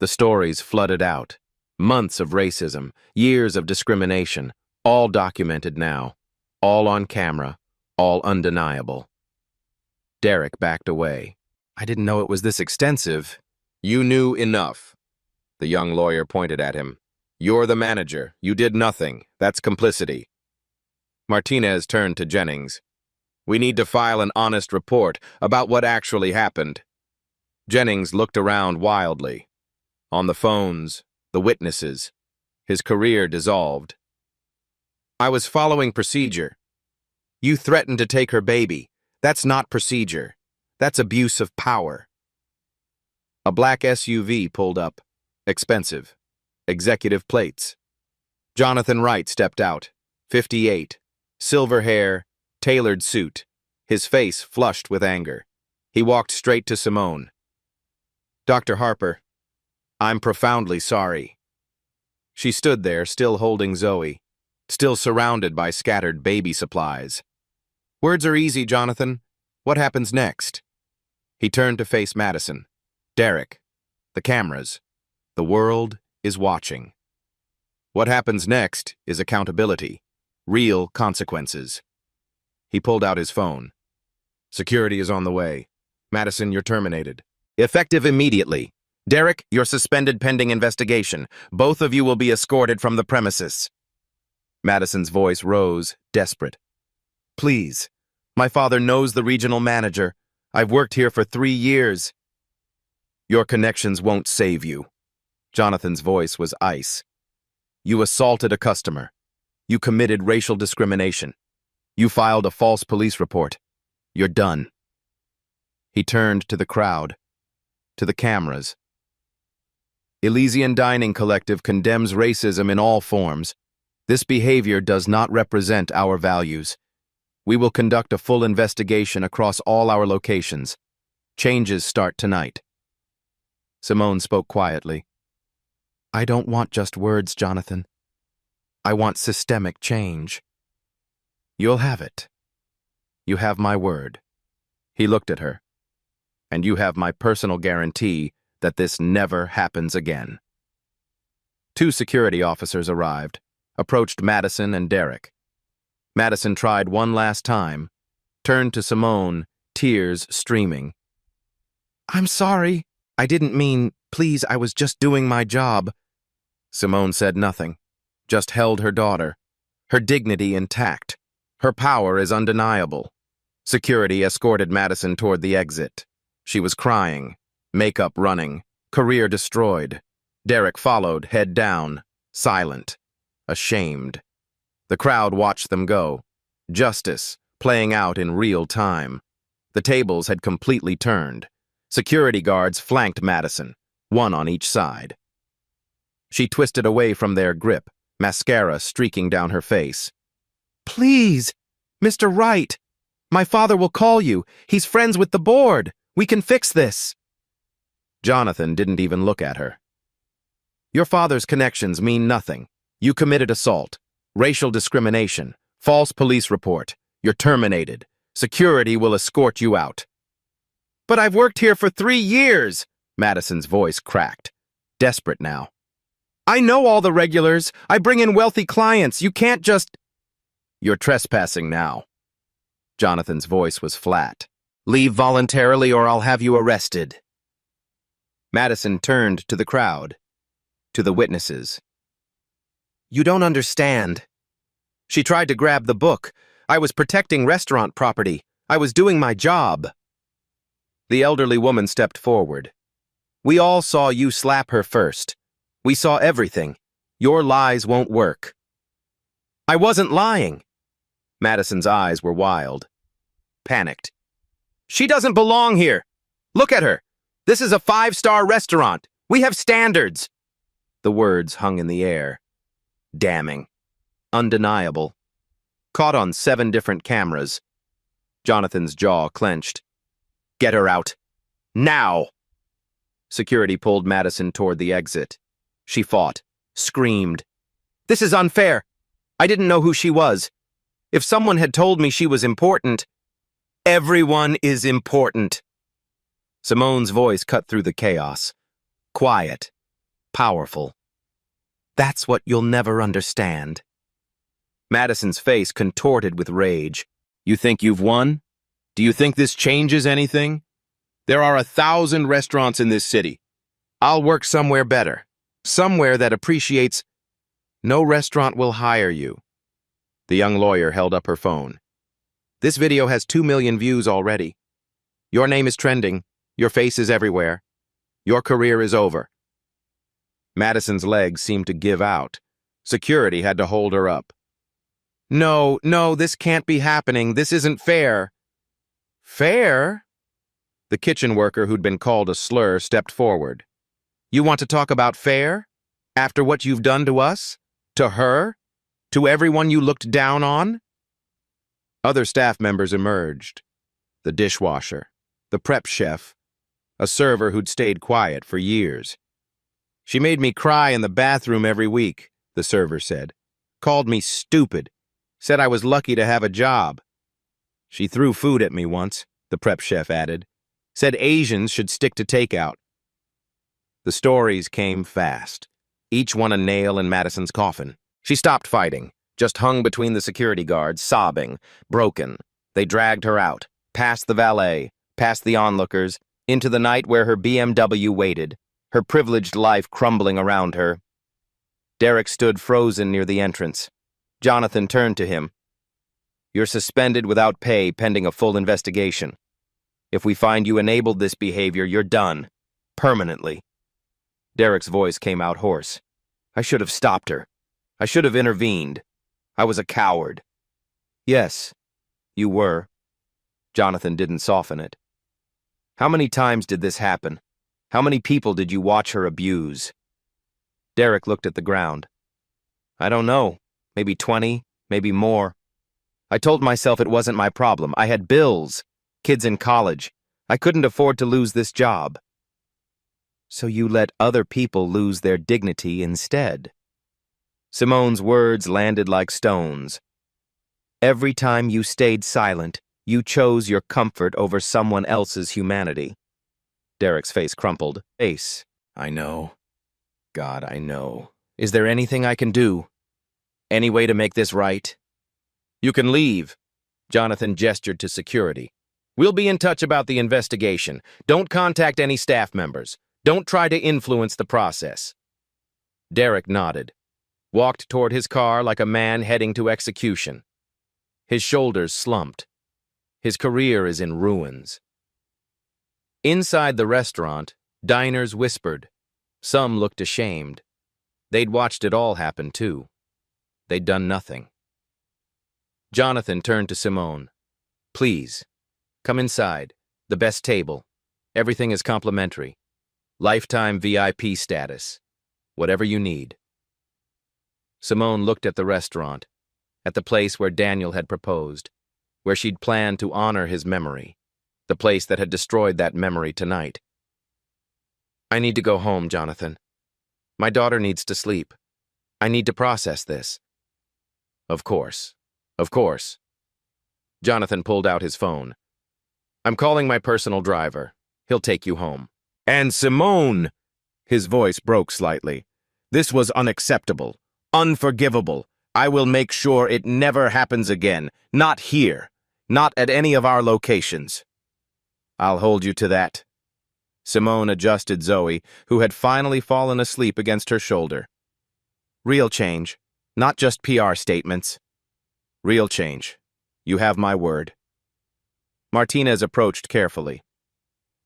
The stories flooded out. Months of racism, years of discrimination, all documented now, all on camera, all undeniable. Derek backed away. I didn't know it was this extensive. You knew enough. The young lawyer pointed at him. You're the manager. You did nothing. That's complicity. Martinez turned to Jennings. We need to file an honest report about what actually happened. Jennings looked around wildly. On the phones, the witnesses. His career dissolved. I was following procedure. You threatened to take her baby. That's not procedure. That's abuse of power. A black SUV pulled up. Expensive. Executive plates. Jonathan Wright stepped out. 58. Silver hair, tailored suit. His face flushed with anger. He walked straight to Simone. Dr. Harper, I'm profoundly sorry. She stood there, still holding Zoe, still surrounded by scattered baby supplies. Words are easy, Jonathan. What happens next? He turned to face Madison. Derek, the cameras. The world is watching. What happens next is accountability, real consequences. He pulled out his phone. Security is on the way. Madison, you're terminated. Effective immediately. Derek, you're suspended pending investigation. Both of you will be escorted from the premises. Madison's voice rose, desperate. Please. My father knows the regional manager. I've worked here for 3 years. Your connections won't save you. Jonathan's voice was ice. You assaulted a customer. You committed racial discrimination. You filed a false police report. You're done. He turned to the crowd, to the cameras. Elysian Dining Collective condemns racism in all forms. This behavior does not represent our values. We will conduct a full investigation across all our locations. Changes start tonight. Simone spoke quietly. I don't want just words, Jonathan. I want systemic change. You'll have it. You have my word. He looked at her. And you have my personal guarantee that this never happens again. 2 security officers arrived, approached Madison and Derek. Madison tried one last time, turned to Simone, tears streaming. I'm sorry. I didn't mean, please, I was just doing my job. Simone said nothing, just held her daughter, her dignity intact. Her power is undeniable. Security escorted Madison toward the exit. She was crying, makeup running, career destroyed. Derek followed, head down, silent, ashamed. The crowd watched them go. Justice, playing out in real time. The tables had completely turned. Security guards flanked Madison, 1 on each side. She twisted away from their grip, mascara streaking down her face. Please, Mr. Wright, my father will call you. He's friends with the board. We can fix this. Jonathan didn't even look at her. Your father's connections mean nothing. You committed assault, racial discrimination, false police report. You're terminated. Security will escort you out. But I've worked here for 3 years, Madison's voice cracked, desperate now. I know all the regulars. I bring in wealthy clients. You can't just... You're trespassing now. Jonathan's voice was flat. Leave voluntarily or I'll have you arrested. Madison turned to the crowd, to the witnesses. You don't understand. She tried to grab the book. I was protecting restaurant property. I was doing my job. The elderly woman stepped forward. We all saw you slap her first. We saw everything. Your lies won't work. I wasn't lying. Madison's eyes were wild. Panicked. She doesn't belong here. Look at her. This is a 5-star restaurant. We have standards. The words hung in the air. Damning. Undeniable. Caught on 7 different cameras. Jonathan's jaw clenched. Get her out. Now! Security pulled Madison toward the exit. She fought, screamed. This is unfair. I didn't know who she was. If someone had told me she was important, everyone is important. Simone's voice cut through the chaos. Quiet, powerful. That's what you'll never understand. Madison's face contorted with rage. You think you've won? Do you think this changes anything? There are 1,000 restaurants in this city. I'll work somewhere better, somewhere that appreciates. No restaurant will hire you. The young lawyer held up her phone. This video has 2 million views already. Your name is trending. Your face is everywhere. Your career is over. Madison's legs seemed to give out. Security had to hold her up. No, this can't be happening. This isn't fair. Fair? The kitchen worker who'd been called a slur stepped forward. You want to talk about fair? After what you've done to us? To her? To everyone you looked down on? Other staff members emerged. The dishwasher, the prep chef, a server who'd stayed quiet for years. She made me cry in the bathroom every week, the server said. Called me stupid. Said I was lucky to have a job. She threw food at me once, the prep chef added. Said Asians should stick to takeout. The stories came fast, each one a nail in Madison's coffin. She stopped fighting, just hung between the security guards, sobbing, broken. They dragged her out, past the valet, past the onlookers, into the night where her BMW waited, her privileged life crumbling around her. Derek stood frozen near the entrance. Jonathan turned to him. You're suspended without pay pending a full investigation. If we find you enabled this behavior, you're done. Permanently. Derek's voice came out hoarse. I should have stopped her. I should have intervened. I was a coward. Yes, you were. Jonathan didn't soften it. How many times did this happen? How many people did you watch her abuse? Derek looked at the ground. I don't know. Maybe 20, maybe more. I told myself it wasn't my problem. I had bills, kids in college. I couldn't afford to lose this job. So you let other people lose their dignity instead. Simone's words landed like stones. Every time you stayed silent, you chose your comfort over someone else's humanity. Derek's face crumpled. Face. I know. God, I know. Is there anything I can do? Any way to make this right? You can leave. Jonathan gestured to security. We'll be in touch about the investigation. Don't contact any staff members. Don't try to influence the process. Derek nodded, walked toward his car like a man heading to execution. His shoulders slumped. His career is in ruins. Inside the restaurant, diners whispered. Some looked ashamed. They'd watched it all happen, too. They'd done nothing. Jonathan turned to Simone. Please, come inside. The best table. Everything is complimentary. Lifetime VIP status. Whatever you need. Simone looked at the restaurant, at the place where Daniel had proposed, where she'd planned to honor his memory, the place that had destroyed that memory tonight. I need to go home, Jonathan. My daughter needs to sleep. I need to process this. Of course. Of course. Jonathan pulled out his phone. I'm calling my personal driver. He'll take you home. And Simone! His voice broke slightly. This was unacceptable. Unforgivable. I will make sure it never happens again. Not here. Not at any of our locations. I'll hold you to that. Simone adjusted Zoe, who had finally fallen asleep against her shoulder. Real change. Not just PR statements. Real change. You have my word. Martinez approached carefully.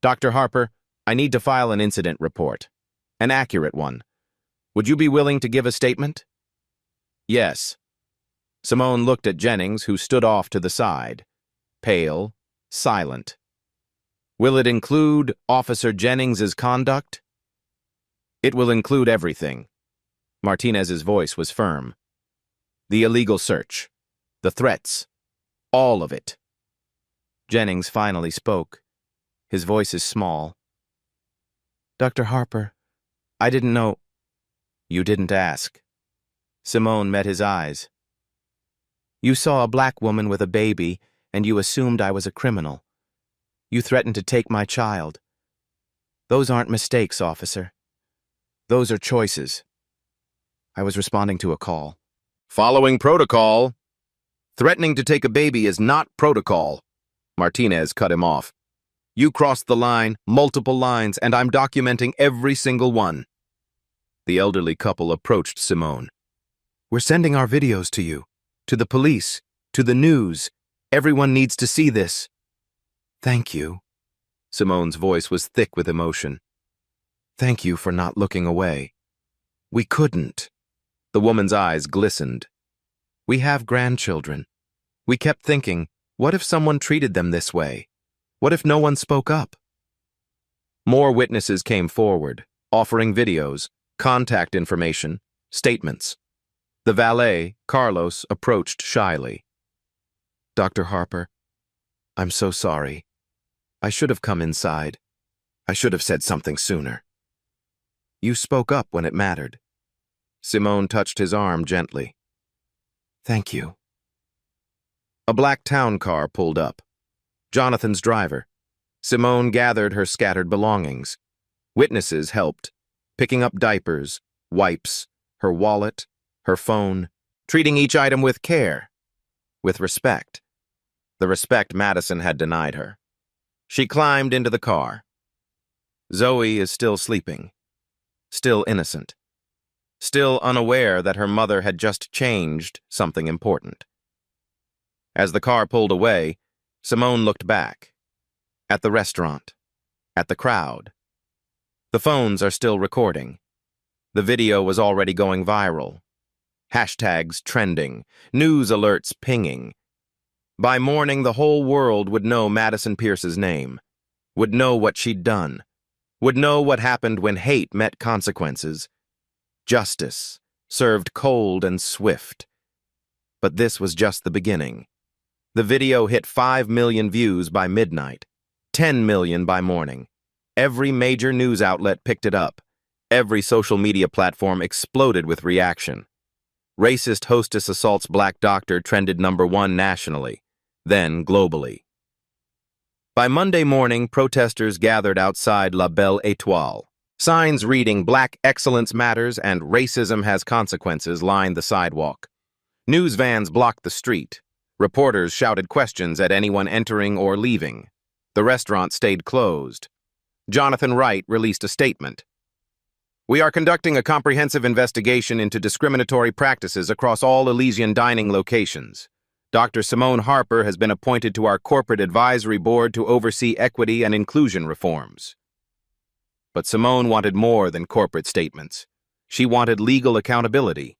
Dr. Harper, I need to file an incident report. An accurate one. Would you be willing to give a statement? Yes. Simone looked at Jennings, who stood off to the side. Pale, silent. Will it include Officer Jennings's conduct? It will include everything. Martinez's voice was firm. The illegal search. The threats. All of it. Jennings finally spoke. His voice is small. Dr. Harper, I didn't know. You didn't ask. Simone met his eyes. You saw a black woman with a baby, and you assumed I was a criminal. You threatened to take my child. Those aren't mistakes, officer. Those are choices. I was responding to a call. Following protocol. Threatening to take a baby is not protocol. Martinez cut him off. You crossed the line, multiple lines, and I'm documenting every single one. The elderly couple approached Simone. We're sending our videos to you, to the police, to the news. Everyone needs to see this. Thank you. Simone's voice was thick with emotion. Thank you for not looking away. We couldn't. The woman's eyes glistened. We have grandchildren. We kept thinking, what if someone treated them this way? What if no one spoke up? More witnesses came forward, offering videos, contact information, statements. The valet, Carlos, approached shyly. Dr. Harper, I'm so sorry. I should have come inside. I should have said something sooner. You spoke up when it mattered. Simone touched his arm gently. Thank you. A black town car pulled up. Jonathan's driver. Simone gathered her scattered belongings. Witnesses helped, picking up diapers, wipes, her wallet, her phone, treating each item with care, with respect. The respect Madison had denied her. She climbed into the car. Zoe is still sleeping, still innocent, still unaware that her mother had just changed something important. As the car pulled away, Simone looked back, at the restaurant, at the crowd. The phones are still recording. The video was already going viral. Hashtags trending, news alerts pinging. By morning, the whole world would know Madison Pierce's name, would know what she'd done, would know what happened when hate met consequences. Justice, served cold and swift. But this was just the beginning. The video hit 5 million views by midnight, 10 million by morning. Every major news outlet picked it up. Every social media platform exploded with reaction. Racist hostess assaults black doctor trended #1 nationally, then globally. By Monday morning, protesters gathered outside La Belle Étoile. Signs reading Black Excellence Matters and Racism Has Consequences lined the sidewalk. News vans blocked the street. Reporters shouted questions at anyone entering or leaving. The restaurant stayed closed. Jonathan Wright released a statement. We are conducting a comprehensive investigation into discriminatory practices across all Elysian dining locations. Dr. Simone Harper has been appointed to our corporate advisory board to oversee equity and inclusion reforms. But Simone wanted more than corporate statements. She wanted legal accountability.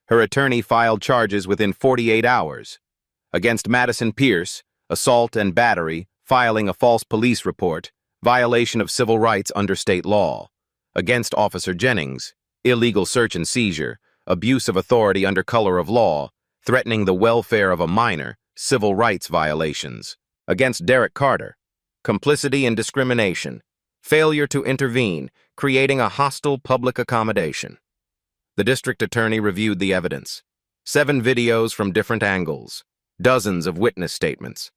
Her attorney filed charges within 48 hours. Against Madison Pierce, assault and battery, filing a false police report, violation of civil rights under state law. Against Officer Jennings, illegal search and seizure, abuse of authority under color of law, threatening the welfare of a minor, civil rights violations. Against Derek Carter, complicity in discrimination, failure to intervene, creating a hostile public accommodation. The district attorney reviewed the evidence. 7 videos from different angles, dozens of witness statements.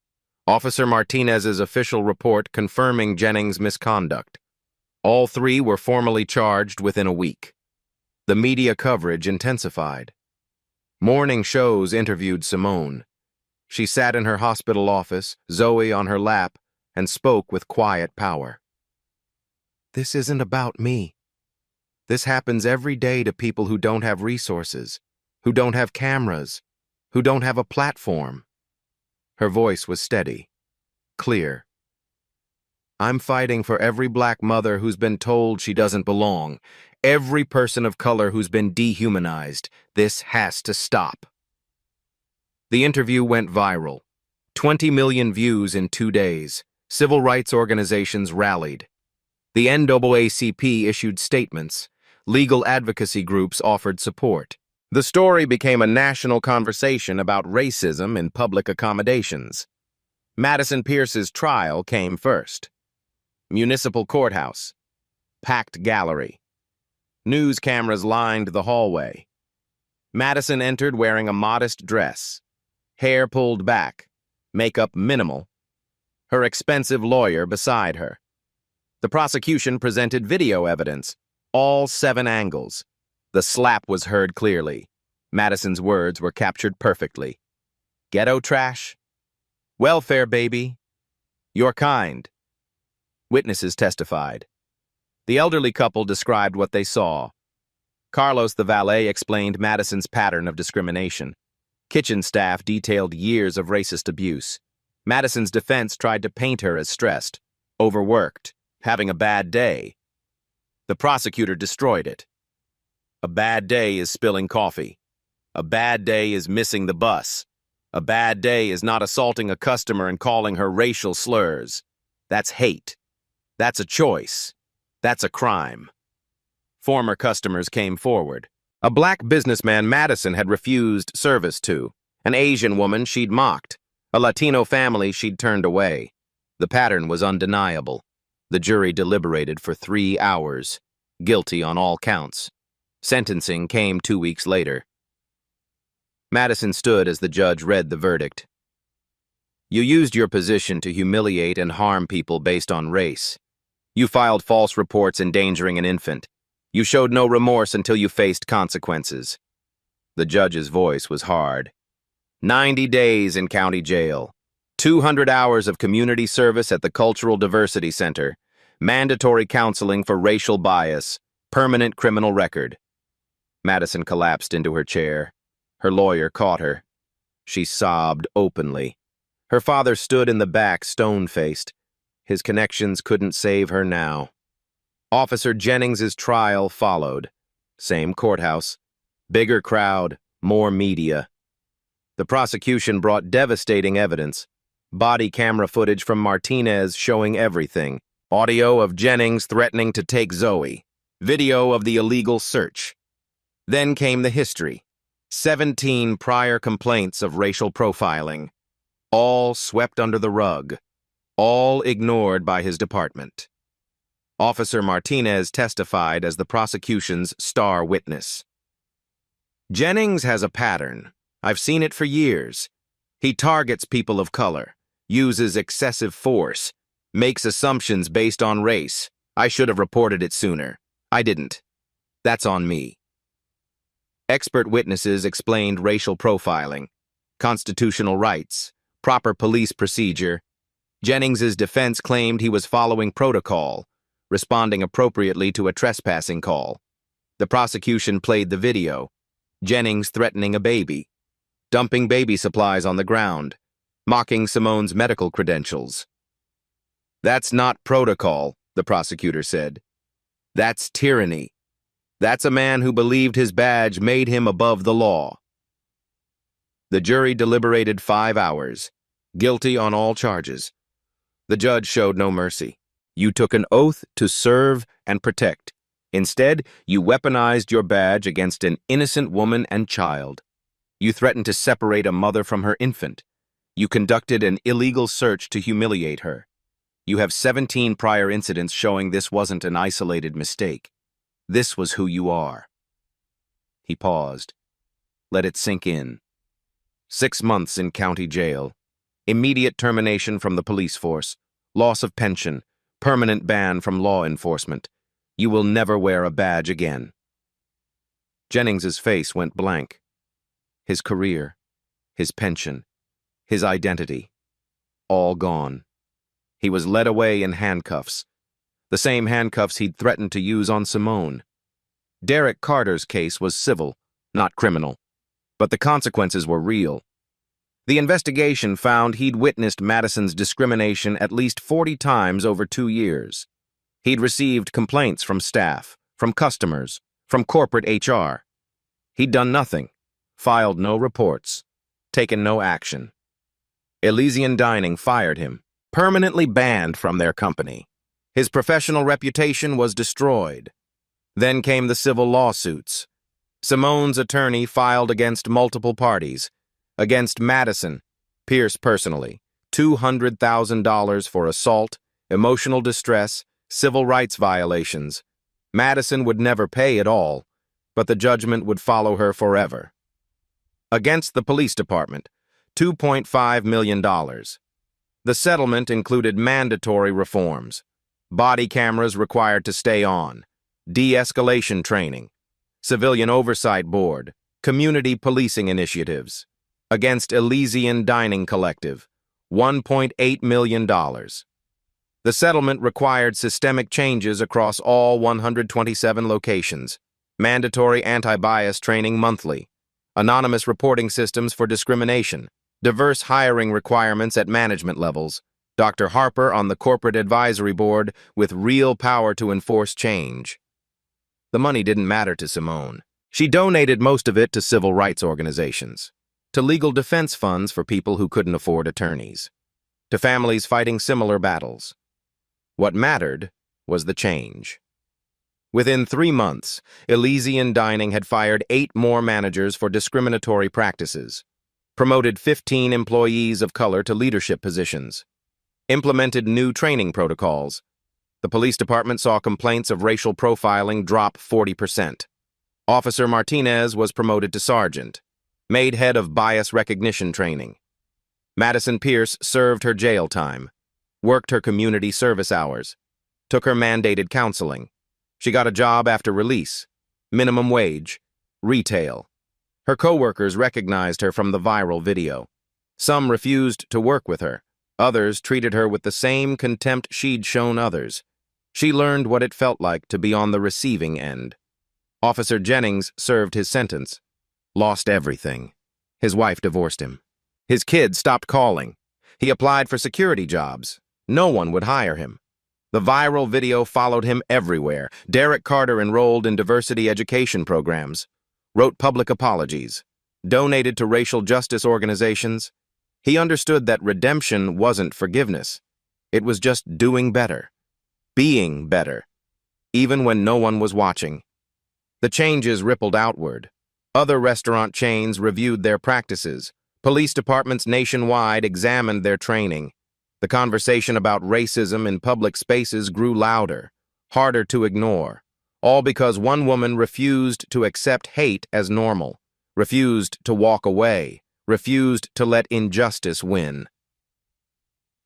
Officer Martinez's official report confirming Jennings' misconduct. All 3 were formally charged within a week. The media coverage intensified. Morning shows interviewed Simone. She sat in her hospital office, Zoe on her lap, and spoke with quiet power. This isn't about me. This happens every day to people who don't have resources, who don't have cameras, who don't have a platform. Her voice was steady, clear. I'm fighting for every black mother who's been told she doesn't belong, every person of color who's been dehumanized. This has to stop. The interview went viral. 20 million views in 2 days. Civil rights organizations rallied. The NAACP issued statements. Legal advocacy groups offered support. The story became a national conversation about racism in public accommodations. Madison Pierce's trial came first. Municipal courthouse. Packed gallery. News cameras lined the hallway. Madison entered wearing a modest dress. Hair pulled back. Makeup minimal. Her expensive lawyer beside her. The prosecution presented video evidence. All 7 angles. The slap was heard clearly. Madison's words were captured perfectly. Ghetto trash. Welfare baby. Your kind. Witnesses testified. The elderly couple described what they saw. Carlos, the valet, explained Madison's pattern of discrimination. Kitchen staff detailed years of racist abuse. Madison's defense tried to paint her as stressed, overworked, having a bad day. The prosecutor destroyed it. A bad day is spilling coffee. A bad day is missing the bus. A bad day is not assaulting a customer and calling her racial slurs. That's hate. That's a choice. That's a crime. Former customers came forward. A black businessman Madison had refused service to. An Asian woman she'd mocked. A Latino family she'd turned away. The pattern was undeniable. The jury deliberated for 3 hours. Guilty on all counts. Sentencing came 2 weeks later. Madison stood as the judge read the verdict. You used your position to humiliate and harm people based on race. You filed false reports endangering an infant. You showed no remorse until you faced consequences. The judge's voice was hard. 90 days in county jail. 200 hours of community service at the Cultural Diversity Center. Mandatory counseling for racial bias. Permanent criminal record. Madison collapsed into her chair. Her lawyer caught her. She sobbed openly. Her father stood in the back, stone-faced. His connections couldn't save her now. Officer Jennings's trial followed. Same courthouse. Bigger crowd, more media. The prosecution brought devastating evidence. Body camera footage from Martinez showing everything. Audio of Jennings threatening to take Zoe. Video of the illegal search. Then came the history. 17 prior complaints of racial profiling. All swept under the rug. All ignored by his department. Officer Martinez testified as the prosecution's star witness. Jennings has a pattern. I've seen it for years. He targets people of color, uses excessive force, makes assumptions based on race. I should have reported it sooner. I didn't. That's on me. Expert witnesses explained racial profiling, constitutional rights, proper police procedure. Jennings's defense claimed he was following protocol, responding appropriately to a trespassing call. The prosecution played the video. Jennings threatening a baby, dumping baby supplies on the ground, mocking Simone's medical credentials. That's not protocol, the prosecutor said. That's tyranny. That's a man who believed his badge made him above the law. The jury deliberated 5 hours, guilty on all charges. The judge showed no mercy. You took an oath to serve and protect. Instead, you weaponized your badge against an innocent woman and child. You threatened to separate a mother from her infant. You conducted an illegal search to humiliate her. You have 17 prior incidents showing this wasn't an isolated mistake. This was who you are. He paused. Let it sink in. 6 months in county jail. Immediate termination from the police force. Loss of pension. Permanent ban from law enforcement. You will never wear a badge again. Jennings's face went blank. His career, his pension, his identity, all gone. He was led away in handcuffs. The same handcuffs he'd threatened to use on Simone. Derek Carter's case was civil, not criminal. But the consequences were real. The investigation found he'd witnessed Madison's discrimination at least 40 times over 2 years. He'd received complaints from staff, from customers, from corporate HR. He'd done nothing, filed no reports, taken no action. Elysian Dining fired him, permanently banned from their company. His professional reputation was destroyed. Then came the civil lawsuits. Simone's attorney filed against multiple parties, against Madison, Pierce personally, $200,000 for assault emotional distress, civil rights violations. Madison would never pay at all, but the judgment would follow her forever. Against the police department, $2.5 million. The settlement included mandatory reforms, body cameras required to stay on, de-escalation training, civilian oversight board, community policing initiatives. Against Elysian Dining Collective, $1.8 million. The settlement required systemic changes across all 127 locations, mandatory anti-bias training monthly, anonymous reporting systems for discrimination, diverse hiring requirements at management levels, Dr. Harper on the corporate advisory board with real power to enforce change. The money didn't matter to Simone. She donated most of it to civil rights organizations, to legal defense funds for people who couldn't afford attorneys, to families fighting similar battles. What mattered was the change. Within 3 months, Elysian Dining had fired 8 more managers for discriminatory practices, promoted 15 employees of color to leadership positions, implemented new training protocols. The police department saw complaints of racial profiling drop 40%. Officer Martinez was promoted to sergeant, made head of bias recognition training. Madison Pierce served her jail time, worked her community service hours, took her mandated counseling. She got a job after release, minimum wage, retail. Her coworkers recognized her from the viral video. Some refused to work with her. Others treated her with the same contempt she'd shown others. She learned what it felt like to be on the receiving end. Officer Jennings served his sentence. Lost everything. His wife divorced him. His kids stopped calling. He applied for security jobs. No one would hire him. The viral video followed him everywhere. Derek Carter enrolled in diversity education programs, wrote public apologies, donated to racial justice organizations. He understood that redemption wasn't forgiveness. It was just doing better, being better, even when no one was watching. The changes rippled outward. Other restaurant chains reviewed their practices. Police departments nationwide examined their training. The conversation about racism in public spaces grew louder, harder to ignore, all because one woman refused to accept hate as normal, refused to walk away, refused to let injustice win.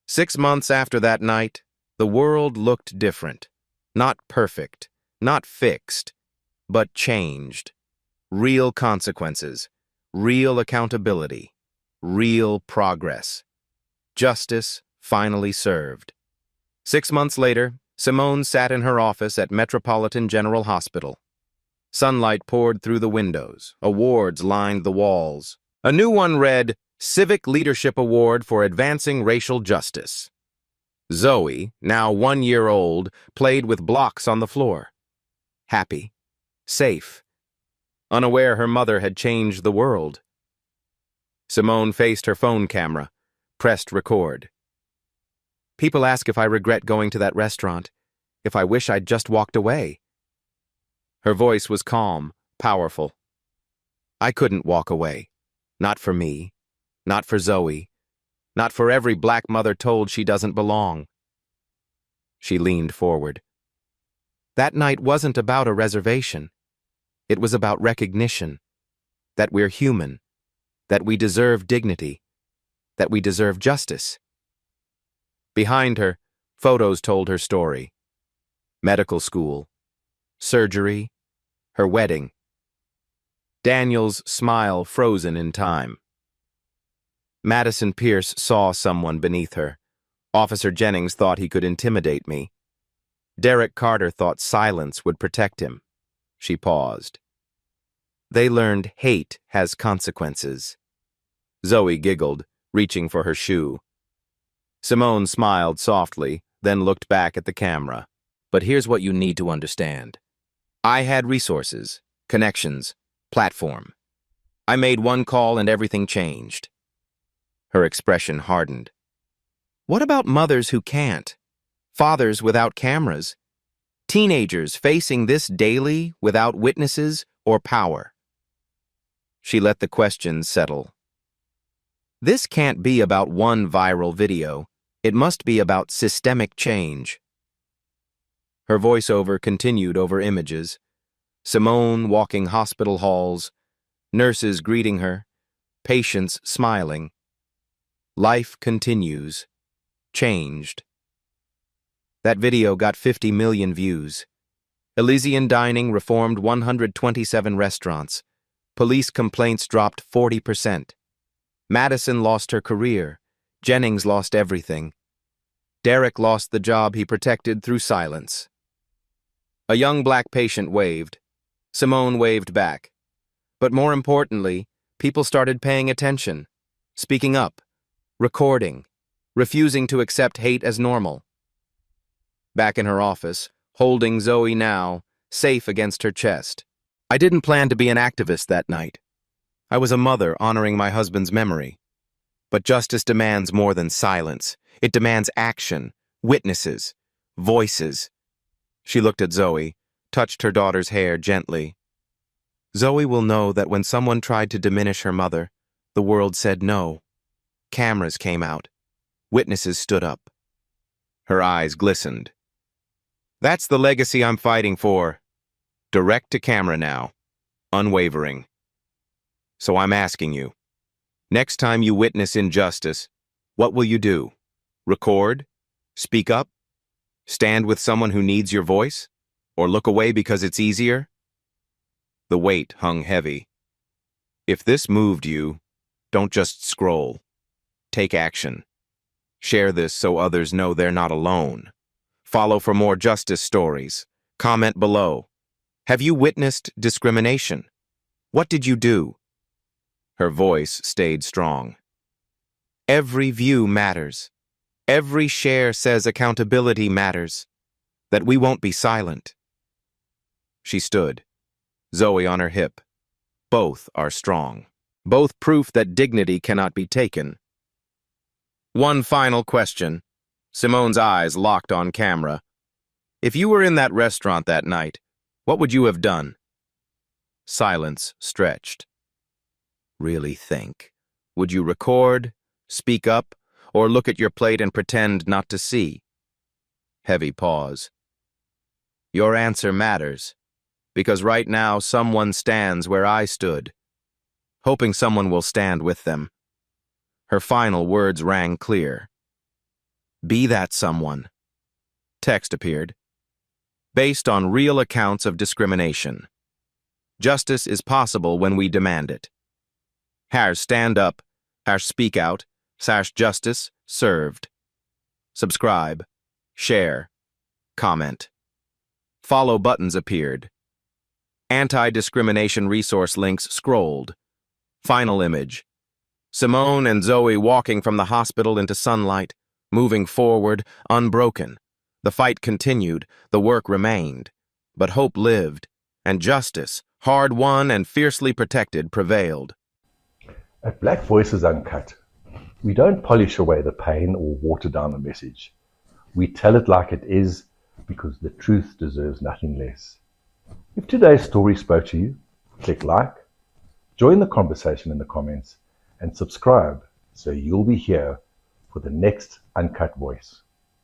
6 months after that night, the world looked different. Not perfect, not fixed, but changed. Real consequences, real accountability, real progress. Justice finally served. 6 months later, Simone sat in her office at Metropolitan General Hospital. Sunlight poured through the windows. Awards lined the walls. A new one read, Civic Leadership Award for Advancing Racial Justice. Zoe, now 1 year old, played with blocks on the floor. Happy, safe, unaware her mother had changed the world. Simone faced her phone camera, pressed record. People ask if I regret going to that restaurant, if I wish I'd just walked away. Her voice was calm, powerful. I couldn't walk away. Not for me, not for Zoe, not for every black mother told she doesn't belong. She leaned forward. That night wasn't about a reservation. It was about recognition, that we're human, that we deserve dignity, that we deserve justice. Behind her, photos told her story. Medical school, surgery, her wedding. Daniel's smile frozen in time. Madison Pierce saw someone beneath her. Officer Jennings thought he could intimidate me. Derek Carter thought silence would protect him. She paused. They learned hate has consequences. Zoe giggled, reaching for her shoe. Simone smiled softly, then looked back at the camera. But here's what you need to understand. I had resources, connections, platform. I made one call and everything changed. Her expression hardened. What about mothers who can't? Fathers without cameras? Teenagers facing this daily without witnesses or power? She let the questions settle. This can't be about one viral video. It must be about systemic change. Her voiceover continued over images. Simone walking hospital halls, nurses greeting her, patients smiling. Life continues. Changed. That video got 50 million views. Elysian Dining reformed 127 restaurants. Police complaints dropped 40%. Madison lost her career. Jennings lost everything. Derek lost the job he protected through silence. A young black patient waved. Simone waved back. But more importantly, people started paying attention, speaking up, recording, refusing to accept hate as normal. Back in her office, holding Zoe now, safe against her chest. I didn't plan to be an activist that night. I was a mother honoring my husband's memory. But justice demands more than silence. It demands action, witnesses, voices. She looked at Zoe, touched her daughter's hair gently. Zoe will know that when someone tried to diminish her mother, the world said no. Cameras came out. Witnesses stood up. Her eyes glistened. That's the legacy I'm fighting for. Direct to camera now. Unwavering. So I'm asking you, next time you witness injustice, what will you do? Record? Speak up? Stand with someone who needs your voice? Or look away because it's easier? The weight hung heavy. If this moved you, don't just scroll. Take action. Share this so others know they're not alone. Follow for more justice stories. Comment below. Have you witnessed discrimination? What did you do? Her voice stayed strong. Every view matters. Every share says accountability matters. That we won't be silent. She stood, Zoe on her hip. Both are strong. Both proof that dignity cannot be taken. One final question. Simone's eyes locked on camera. If you were in that restaurant that night, what would you have done? Silence stretched. Really think. Would you record, speak up, or look at your plate and pretend not to see? Heavy pause. Your answer matters, because right now someone stands where I stood, hoping someone will stand with them. Her final words rang clear. Be that someone. Text appeared. Based on real accounts of discrimination. Justice is possible when we demand it. #stand up, #speak out, #justice served. Subscribe, share, comment. Follow buttons appeared. Anti-discrimination resource links scrolled. Final image. Simone and Zoe walking from the hospital into sunlight, moving forward, unbroken. The fight continued, the work remained. But hope lived, and justice, hard-won and fiercely protected, prevailed. At Black Voices Uncut, we don't polish away the pain or water down the message. We tell it like it is because the truth deserves nothing less. If today's story spoke to you, click like, join the conversation in the comments, and subscribe so you'll be here for the next Uncut Voice.